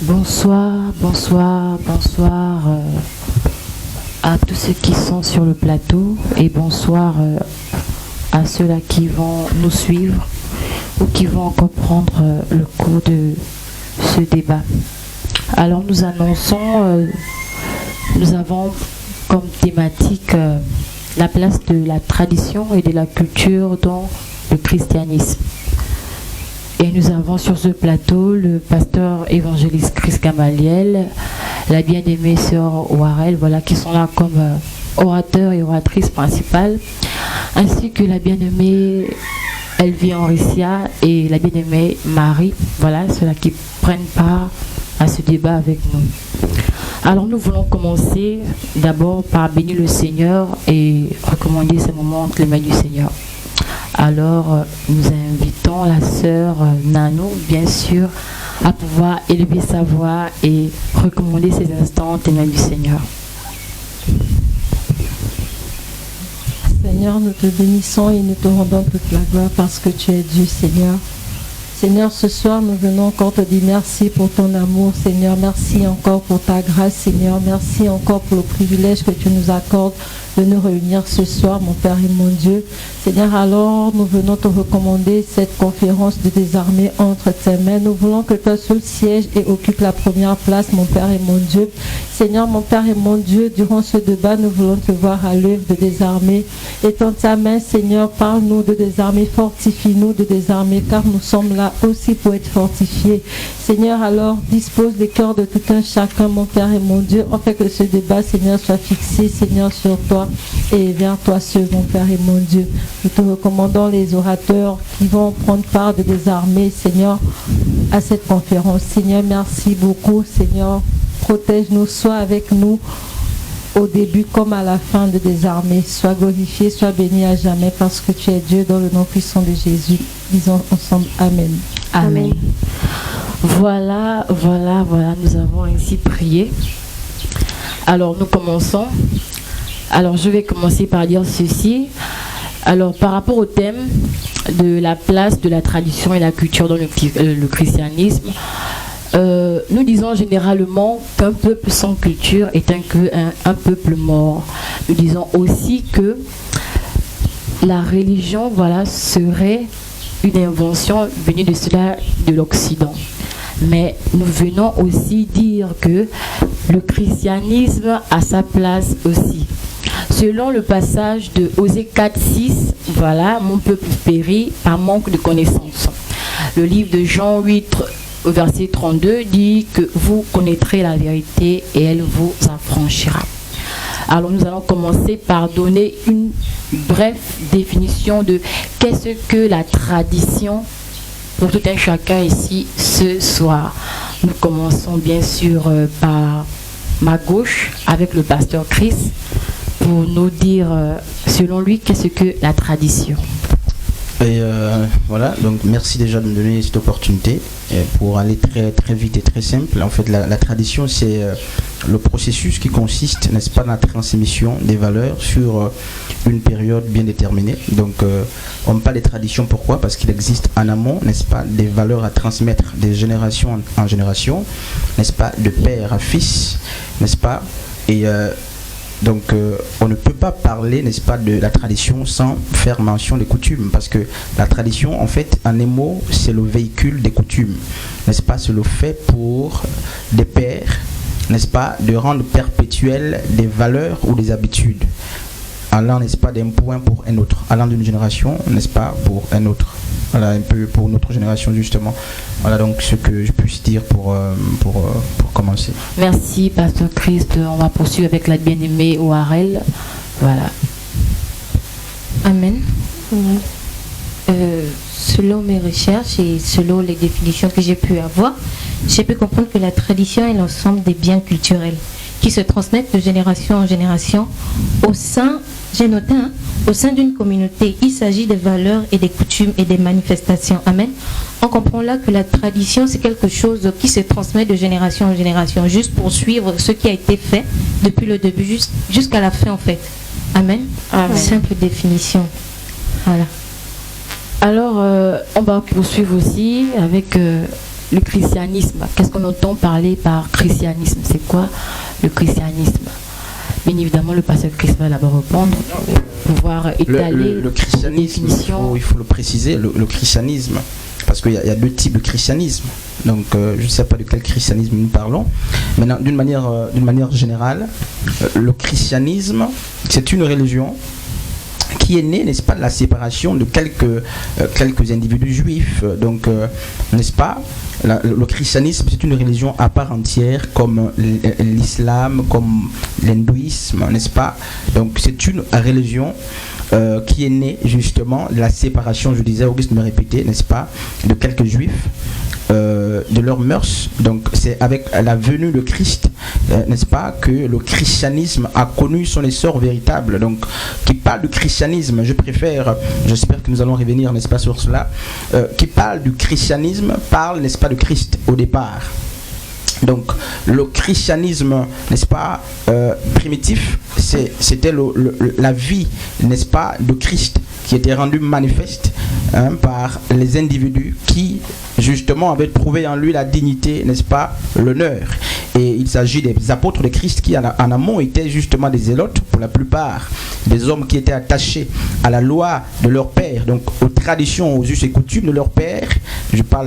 Bonsoir, bonsoir, bonsoir à tous ceux qui sont sur le plateau et bonsoir à ceux-là qui vont nous suivre ou qui vont comprendre le cours de ce débat. Alors nous annonçons, nous avons comme thématique la place de la tradition et de la culture dans le christianisme. Et nous avons sur ce plateau le pasteur évangéliste Chris Gamaliel, la bien-aimée sœur Warel, voilà, qui sont là comme orateurs et oratrices principales, ainsi que la bien-aimée Elvie Henricia et la bien-aimée Marie, voilà, ceux-là qui prennent part à ce débat avec nous. Alors nous voulons commencer d'abord par bénir le Seigneur et recommander ce moment entre les mains du Seigneur. Alors, nous invitons la sœur Nano, bien sûr, à pouvoir élever sa voix et recommander ces instants aux mains du Seigneur. Seigneur, nous te bénissons et nous te rendons toute la gloire parce que tu es Dieu, Seigneur. Seigneur, ce soir, nous venons encore te dire merci pour ton amour, Seigneur. Merci encore pour ta grâce, Seigneur. Merci encore pour le privilège que tu nous accordes de nous réunir ce soir, mon Père et mon Dieu. Seigneur, alors nous venons te recommander cette conférence de désarmée entre tes mains. Nous voulons que toi seul siège et occupe la première place, mon Père et mon Dieu. Seigneur, mon Père et mon Dieu, durant ce débat, nous voulons te voir à l'œuvre de désarmer. Étends ta main, Seigneur, parle-nous de désarmer, fortifie-nous de désarmer, car nous sommes là aussi pour être fortifiés. Seigneur, alors dispose les cœurs de tout un chacun, mon Père et mon Dieu, afin que ce débat, Seigneur, soit fixé, Seigneur, sur toi et vers toi seul, mon Père et mon Dieu. Nous te recommandons les orateurs qui vont prendre part de désarmer, Seigneur, à cette conférence. Seigneur, merci beaucoup, Seigneur. Protège-nous, sois avec nous au début comme à la fin de désarmer. Sois glorifié, sois béni à jamais parce que tu es Dieu dans le nom puissant de Jésus. Disons ensemble Amen. Amen. Voilà, nous avons ainsi prié. Alors nous commençons. Alors je vais commencer par dire ceci. Alors par rapport au thème de la place de la tradition et la culture dans le christianisme, nous disons généralement qu'un peuple sans culture est un peuple mort. Nous disons aussi que la religion, voilà, serait une invention venue de l'Occident. Mais nous venons aussi dire que le christianisme a sa place aussi. Selon le passage de Osée 4:6, voilà, mon peuple périt par manque de connaissance. Le livre de Jean 8, au verset 32, dit que vous connaîtrez la vérité et elle vous affranchira. Alors nous allons commencer par donner une brève définition de qu'est-ce que la tradition pour tout un chacun ici ce soir. Nous commençons bien sûr par ma gauche avec le pasteur Chris pour nous dire selon lui qu'est-ce que la tradition. Et voilà, donc merci déjà de me donner cette opportunité pour aller très, très vite et très simple. En fait, la tradition, c'est le processus qui consiste, n'est-ce pas, dans la transmission des valeurs sur une période bien déterminée. Donc, on parle des traditions, pourquoi? Parce qu'il existe en amont, n'est-ce pas, des valeurs à transmettre de génération en génération, n'est-ce pas, de père à fils, n'est-ce pas, et donc on ne peut pas parler, n'est-ce pas, de la tradition sans faire mention des coutumes, parce que la tradition, en fait, en un mot, c'est le véhicule des coutumes, n'est-ce pas, c'est le fait pour des pères, n'est-ce pas, de rendre perpétuelles des valeurs ou des habitudes, allant, n'est-ce pas, d'un point pour un autre, allant d'une génération, n'est-ce pas, pour un autre. Voilà, un peu pour notre génération justement. Voilà donc ce que je puisse dire pour commencer. Merci pasteur Christ. On va poursuivre avec la bien-aimée Warel. Voilà. Amen. Selon mes recherches et selon les définitions que j'ai pu avoir, j'ai pu comprendre que la tradition est l'ensemble des biens culturels qui se transmettent de génération en génération au sein, j'ai noté, au sein d'une communauté. Il s'agit des valeurs et des coutumes et des manifestations. Amen. On comprend là que la tradition, c'est quelque chose qui se transmet de génération en génération, juste pour suivre ce qui a été fait depuis le début jusqu'à la fin en fait. Amen. Amen. Simple définition. Voilà. Alors, on va poursuivre aussi avec le christianisme. Qu'est-ce qu'on entend parler par christianisme? C'est quoi le christianisme? Bien évidemment, le pasteur Christ va d'abord répondre pour pouvoir étaler le christianisme, il faut le préciser, le christianisme, parce qu'il y a deux types de christianisme. Donc, je ne sais pas de quel christianisme nous parlons. Maintenant, d'une manière générale, le christianisme, c'est une religion qui est née, n'est-ce pas, de la séparation de quelques individus juifs. Donc, n'est-ce pas, le christianisme, c'est une religion à part entière, comme l'islam, comme l'hindouisme, n'est-ce pas? Donc, c'est une religion qui est née justement de la séparation, je disais, Auguste me répétait, n'est-ce pas, de quelques juifs, de leurs mœurs. Donc c'est avec la venue de Christ, n'est-ce pas, que le christianisme a connu son essor véritable. Donc qui parle du christianisme, j'espère que nous allons revenir, n'est-ce pas, sur cela, qui parle du christianisme, parle, n'est-ce pas, de Christ au départ. Donc le christianisme, n'est-ce pas, primitif, c'était la vie, n'est-ce pas, de Christ qui était rendue manifeste par les individus qui justement avaient trouvé en lui la dignité, n'est-ce pas, l'honneur. Et il s'agit des apôtres de Christ qui en amont étaient justement des zélotes pour la plupart, des hommes qui étaient attachés à la loi de leur père, donc aux traditions, aux us et coutumes de leur père. Je parle